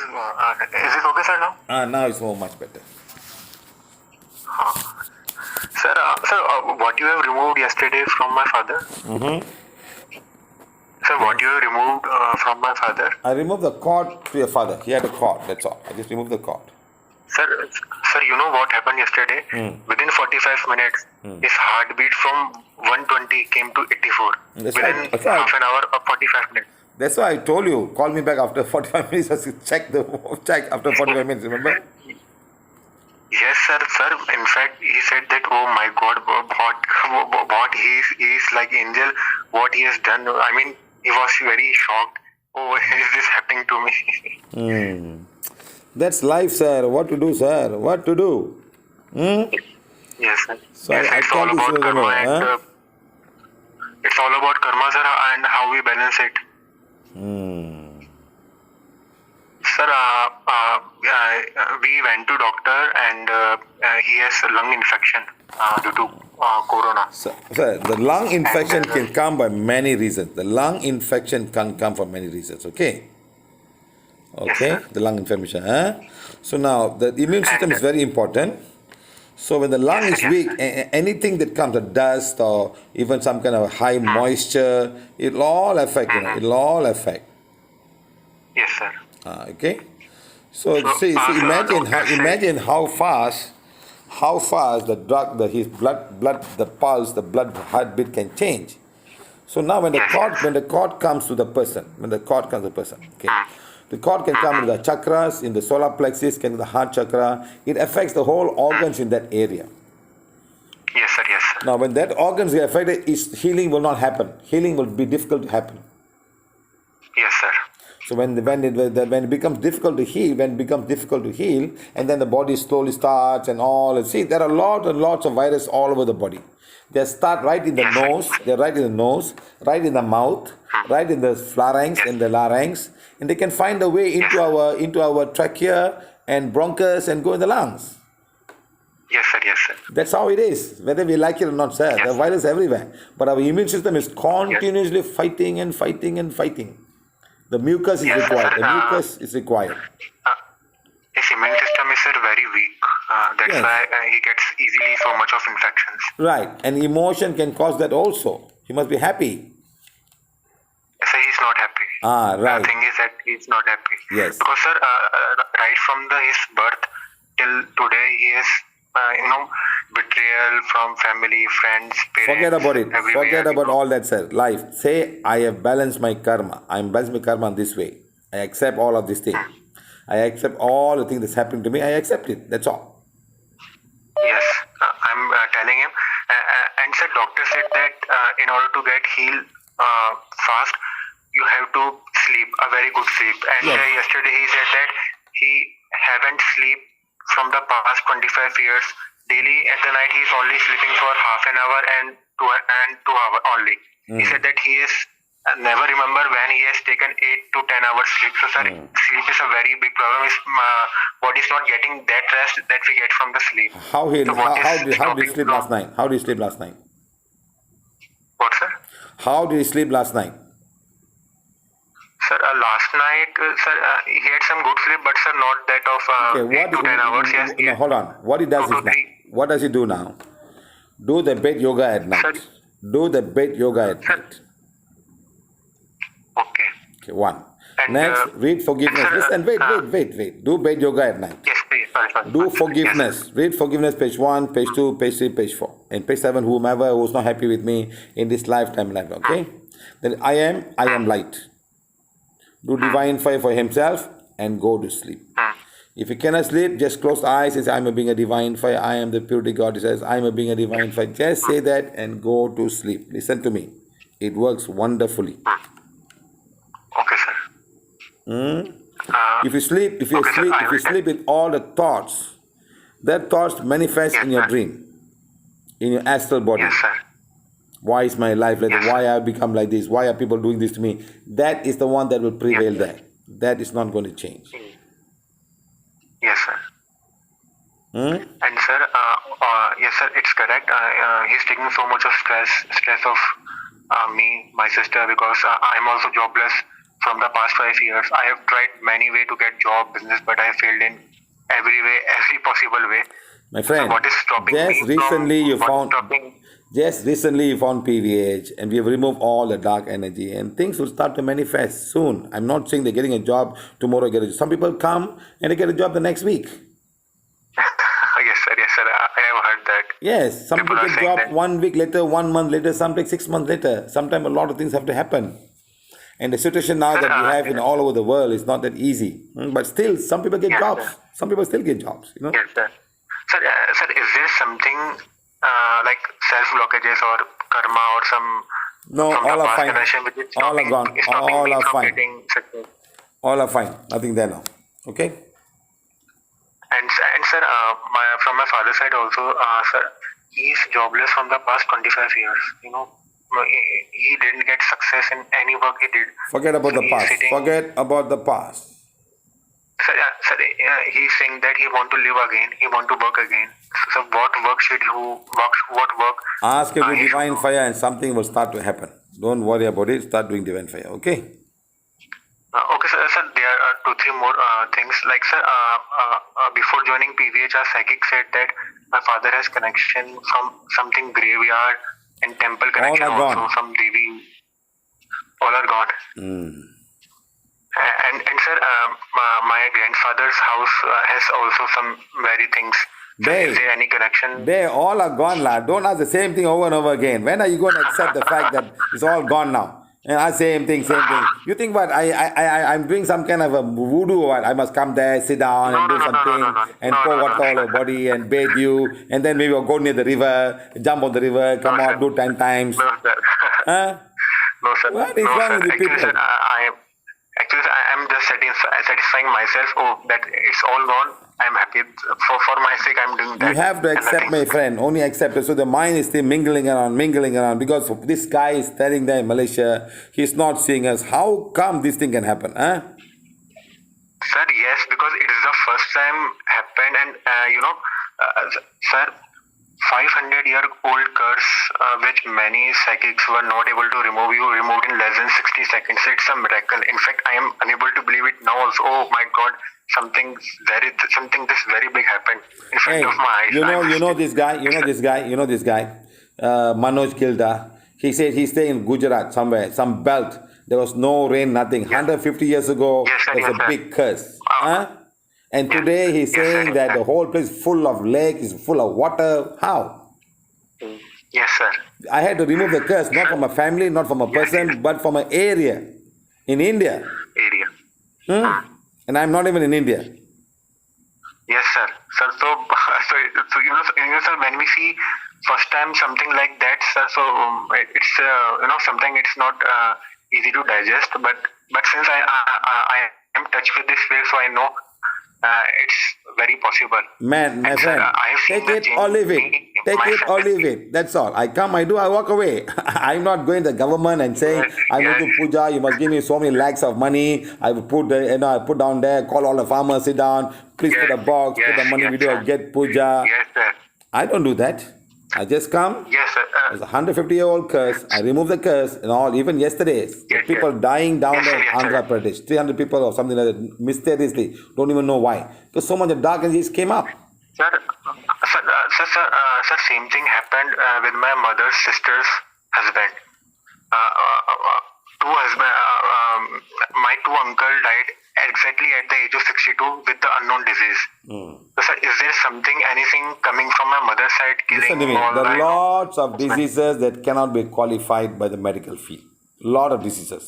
is it okay, sir, now? Now it's much better. Sir, what you have removed yesterday from my father? Sir, what you have removed from my father? I removed the cord to your father. He had a cord, that's all. I just removed the cord. Sir, you know what happened yesterday? Within 45 minutes, his heartbeat from 120 came to 84. That's Within right. half an hour or 45 minutes. That's why I told you, call me back after 45 minutes. Just check after 45 minutes, remember? Yes, sir. In fact, he said that, oh my God, what he is like angel, what he has done. I mean, he was very shocked. Oh, is this happening to me? That's life, sir. What to do, sir? What to do? Yes, sir. So yes, I it's can't all be about sure, karma, huh? and it's all about karma, sir, and how we balance it. Sir, we went to doctor, and he has a lung infection due to corona. Sir, the lung infection can come by many reasons. The lung infection can come for many reasons, okay? Okay, yes, the lung inflammation. Huh? So now, the immune system is very important. So when the lung is weak, anything that comes, the dust or even some kind of high moisture, it'll all affect, it'll all affect. Yes, sir. Okay? So imagine how fast his blood heartbeat can change. So now when the cord comes to the person, okay, the cord can come in the chakras, in the solar plexus, can be the heart chakra. It affects the whole organs in that area. Yes, sir. Yes, sir. Now when that organs is affected, healing will not happen. Healing will be difficult to happen. Yes, sir. So when it becomes difficult to heal, and then the body slowly starts and all. See, there are lots and lots of virus all over the body. They start right in the nose. They're right in the nose, right in the mouth, right in the pharynx and the larynx, and they can find a way into our trachea and bronchus and go in the lungs. Yes, sir. Yes, sir. That's how it is, whether we like it or not, sir. There are viruses everywhere, but our immune system is continuously fighting and fighting and fighting. The mucus is required. Sir, the mucus is required. His immune system is, sir, very weak. That's why he gets easily so much of infections. Right, and emotion can cause that also. He must be happy. Sir, he's not happy. Right. The thing is that he's not happy. Yes. Because, sir, right from his birth till today, he is, betrayal from family, friends, parents. Forget about it. Everywhere. Forget about all that, sir. Life. Say, I have balanced my karma. I am balanced my karma in this way. I accept all of these things. I accept all the things that's happening to me. I accept it. That's all. Yes, I'm telling him. And sir, doctor said that in order to get healed fast, you have to sleep, a very good sleep. And yesterday he said that he haven't sleep from the past 25 years. Daily at the night he is only sleeping for half an hour and 2 hours only. He said that he is never remember when he has taken 8 to 10 hours sleep. So sir, sleep is a very big problem. His body is not getting that rest that we get from the sleep. How did you sleep last night? How did you sleep last night? What, sir? How did you sleep last night? Sir, last night, he had some good sleep, but sir, not that of 8 to 10 hours. Yes. No, hold on. What he does is now. What does he do now? Do the bed yoga at night. Sir. Do the bed yoga at night. Okay, one. And, next, read forgiveness. Listen, wait. Do bed yoga at night. Yes, please. Sorry. Do forgiveness. Yes. Read forgiveness, page 1, page 2, page 3, page 4. And page 7, whomever who's not happy with me in this lifetime, okay? Then I am light. Do divine fire for himself and go to sleep. If you cannot sleep, just close the eyes and say, I'm a being a divine fire. I am the purity God. He says, I'm a being a divine fire. Just say that and go to sleep. Listen to me. It works wonderfully. Okay, sir. If you sleep with all the thoughts, that thoughts manifest in your dream, in your astral body. Yes, sir. Why is my life like this? Why I have become like this? Why are people doing this to me? That is the one that will prevail there. That is not going to change. Yes, sir. And sir, yes, sir, it's correct. He's taking so much of stress of me, my sister, because I'm also jobless. from the past 5 years. I have tried many way to get job, business, but I failed in every way, every possible way. My friend, So what is stopping just me recently from you what found stopping? just recently you found PVH and we have removed all the dark energy and things will start to manifest soon. I'm not saying they're getting a job tomorrow. Some people come and they get a job the next week. Yes, sir. Yes, sir. I have heard that. Yes, some people People are get saying job that. 1 week later, 1 month later, some take 6 months later. Sometimes a lot of things have to happen. And the situation now Sir, that we have in all over the world is not that easy. But still, some people get yes, jobs. sir. Some people still get jobs, you know. Yes, sir. Sir, is there something like self blockages or karma or some No, from all the are past fine. generation which is All are stopping, gone. stopping All me are from fine. getting success? All are fine. Nothing there now. Okay? And sir, from my father's side also, sir, he is jobless from the past 25 years. You know, he didn't get success in any work he did. Forget about So the he is past. sitting. Forget about the past. Sir, he's saying that he want to live again. He want to work again. So what work should he work? What work? Ask him to he should divine do? fire and something will start to happen. Don't worry about it. Start doing divine fire. Okay? Okay, sir, there are 2-3 more things. Like, sir, before joining PVH, our psychic said that my father has connection from something graveyard and temple connection are also. gone. Some Devi, all are gone. And sir, my grandfather's house has also some very things. So They- is there any connection? They all are gone, lad. Don't ask the same thing over and over again. When are you going to accept the fact that it's all gone now? And I same thing. You think what? I'm doing some kind of a voodoo or what? I must come there, sit down and do something and pour water all over body and bathe you and then maybe I'll go near the river, jump on the river, come out, do 10 times. No, sir. Huh? No, sir. What is no, wrong sir. with you Actually, people? sir, I am just satisfying myself. Oh, that it's all gone. I'm happy. For my sake, I'm doing that. You have to And accept, nothing. my friend. Only accept it. So the mind is still mingling around. Because this guy is standing there in Malaysia. He's not seeing us. How come this thing can happen? Huh? Sir, yes, because it is the first time happened, and sir, 500-year-old curse which many psychics were not able to remove. You removed in less than 60 seconds. It's a miracle. In fact, I am unable to believe it now. Also, oh my God, something this very big happened in front Hey, of my eyes. you know this guy, Manoj Kilda. He said he stayed in Gujarat somewhere, some belt. There was no rain, nothing. 150 years ago, Yes, sir, there was yes, a sir. big curse. Huh? And today he's Yes, sir, saying yes, that sir. the whole place is full of lake, is full of water. How? Yes, sir. I had to remove the curse, not from a family, not from a person, but from an area in India. Area. And I'm not even in India. Yes, sir. Sir, so sir, when we see first time something like that, sir, so it's something it's not easy to digest. But since I am touched with this field, so I know it's very possible. Man, my And, sir, friend, I have seen take the it change or leave it. in Take my it or family. leave it. That's all. I come, I do, I walk away. I'm not going to the government and saying, Yes, I'm going yes. to puja, you must give me so many lakhs of money. I will put I put down there, call all the farmers, sit down, please put a box, put the Yes, money, yes, we do sir. get puja. Yes, sir. I don't do that. I just come. Yes, sir. There's a 150-year-old curse. I remove the curse and all. Even yesterday, the Yes, people yes. dying down Yes, there sir, in yes, sir. Andhra Pradesh, 300 people or something like that, mysteriously, don't even know why. Because so much of dark energies came up. Sir, same thing happened with my mother's sister's husband. My two uncle died exactly at the age of 62 with the unknown disease. So, sir, is there anything coming from my mother's side Listen to me. killing all There are my- lots of diseases that cannot be qualified by the medical field. Lot of diseases.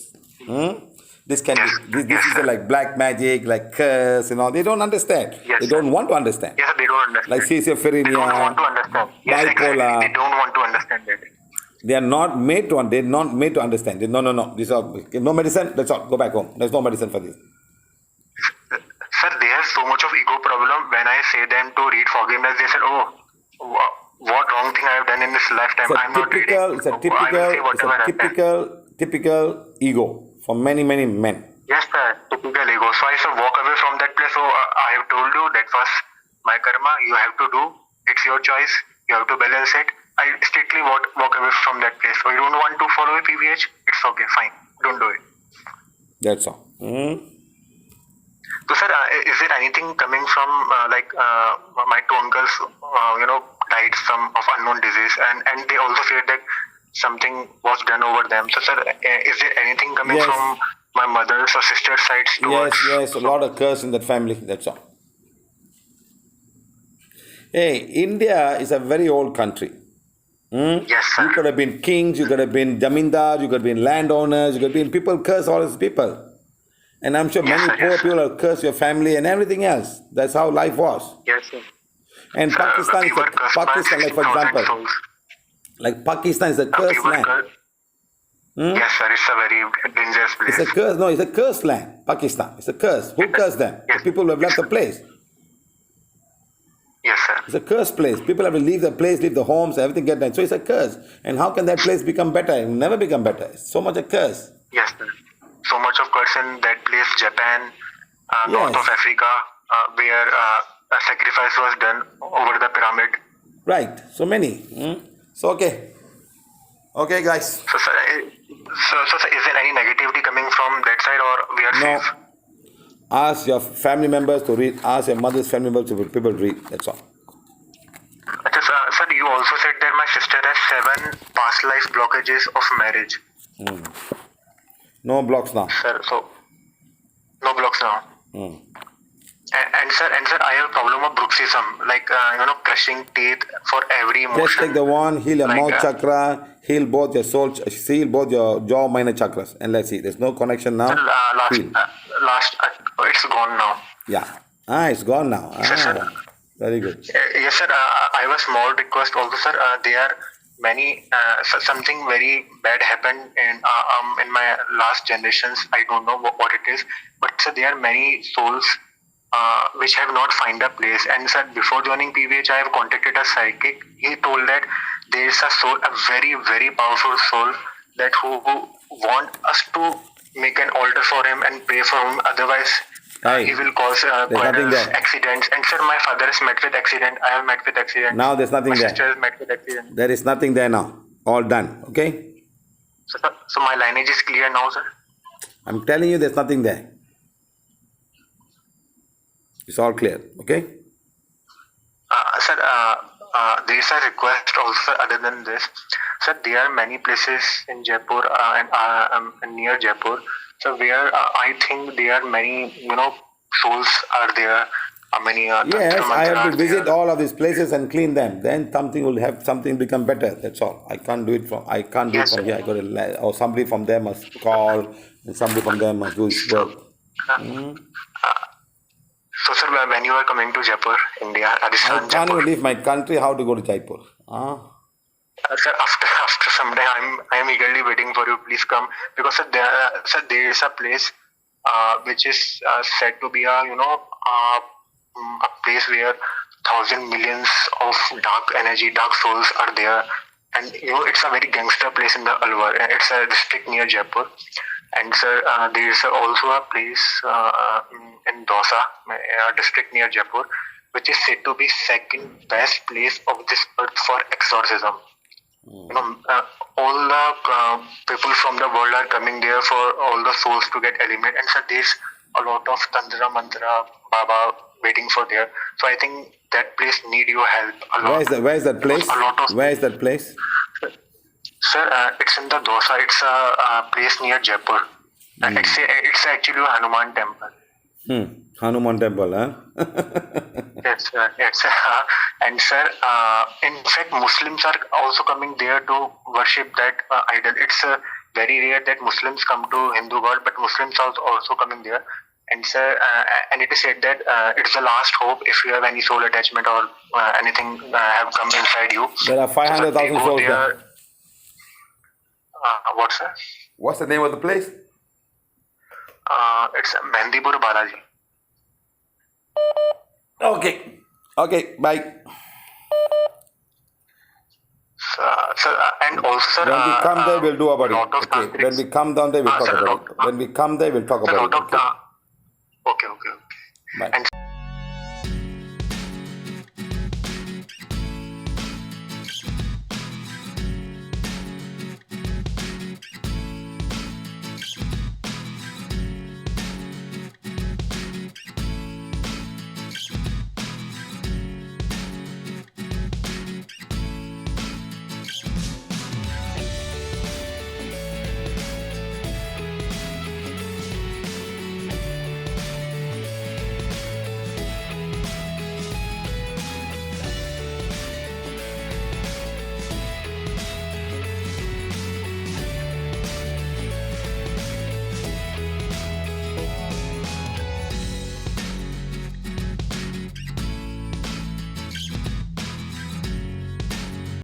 This can Yes, be yes, diseases sir. like black magic, like curse, and all. They don't understand. Yes, They sir. don't want to understand. Yes, sir, they don't understand. Like They don't want to schizophrenia, understand. Yes, exactly. bipolar. They don't want to understand it. They are not made to. They're not made to understand. No. This are no medicine. That's all. Go back home. There's no medicine for this. Sir, they have so much of ego problem. When I say them to read forgiveness, they said, "Oh, what wrong thing I have done in this lifetime? I'm not reading. I will say whatever happened." typical ego for many men. Yes, sir. Typical ego. So I said, walk away from that place. So I have told you that was my karma. You have to do. It's your choice. You have to balance it. I strictly walk away from that place. So you don't want to follow PVH? It's okay. Fine. Don't do it. That's all. So, sir, is there anything coming from my two uncles, died some of unknown disease, and they also feared that something was done over them. So, sir, is there anything coming Yes. from my mother's or sister's sides towards? Yes, a lot of curse in that family. That's all. Hey, India is a very old country. Yes, sir. You could have been kings, you could have been zamindars, you could have been landowners, you could have been people curse all these people. And I'm sure Yes, many sir, poor yes, sir. people have cursed your family and everything else. That's how life was. Yes, sir. And Sir, Pakistan we is were cursed by Pakistan, like for 60,000 example, souls. like Pakistan is a We cursed were land. cursed. Yes, sir. It's a very dangerous place. It's a curse. No, it's a cursed land. Pakistan. It's a curse. Who cursed them? The Yes. people who have left the place. Yes, sir. It's a cursed place. People have to leave the place, leave the homes, everything get done. So it's a curse. And how can that place become better? It will never become better. It's so much a curse. Yes, sir. So much of curse in that place, Japan, north Yes. of Africa, where a sacrifice was done over the pyramid. Right. So many. So okay. Okay, guys. So, sir, is there any negativity coming from that side, or we are No. safe? Ask your family members to read. Ask your mother's family members to people read. That's all. Okay, sir, you also said that my sister has 7 past life blockages of marriage. No blocks now. Sir, so no blocks now. And sir, I have a problem of bruxism, like crushing teeth for every emotion. Just take the one, heal your Like, mouth chakra, heal both your soul, heal both your jaw minor chakras. And let's see. There's no connection now. Heal. It's gone now. Yeah. It's gone now. Yes, sir. Very good. Yes, sir. I have a small request also, sir. There are many something very bad happened in my last generations. I don't know what it is, but sir, there are many souls which have not found a place. And sir, before joining PVH, I have contacted a psychic. He told that there is a soul, a very very powerful soul, that who want us to make an altar for him and pray for him. Otherwise, Aye. he will cause nothing quarrels, there. accidents. And sir, my father has met with accident. I have met with accident. Now there's nothing My there. sister has met with accident. There is nothing there now. All done. Okay? So my lineage is clear now, sir. I'm telling you, there's nothing there. It's all clear. Okay? Sir, there is a request also other than this. Sir, there are many places in Jaipur and near Jaipur. So where I think there are many, souls are there. Yes, I have to visit all of these places and clean them. Then something become better. That's all. I can't do it from Yes, here. sir. I got to, or somebody from there must call, and somebody from there must do his work. So, sir, when you are coming to Jaipur, India, I Rajasthan, can't Jaipur, even leave my country. How to go to Jaipur? sir, after some day, I am eagerly waiting for you. Please come, because sir, there is a place which is said to be a place where 1,000 millions of dark energy, dark souls are there, and it's a very gangster place in the Alwar. It's a district near Jaipur, and sir, there is also a place in Dausa, a district near Jaipur, which is said to be second best place of this earth for exorcism. All the people from the world are coming there for all the souls to get eliminated. And sir, there's a lot of Tantra, Mantra, Baba waiting for there. So I think that place need your help a lot. Where is that place? A lot of- Where is that place? Sir, it's in the Dausa. It's a place near Jaipur. It's actually a Hanuman temple. Hanuman temple, huh? Yes, sir. Yes, sir. And sir, in fact, Muslims are also coming there to worship that idol. It's very rare that Muslims come to Hindu god, but Muslims are also coming there. And sir, and it is said that it's the last hope if you have any soul attachment or anything have come inside you. There are 500,000 So, sir, souls they there. go what, sir? What's the name of the place? It's Mendipur Balaji. Okay, bye. Sir, and also, sir, When we come there, we'll do about lot it. of Okay. tantrics- When we come down there, we'll talk sir, about it. When we come there, we'll talk Sir, about lot it. of Okay. okay. Bye. And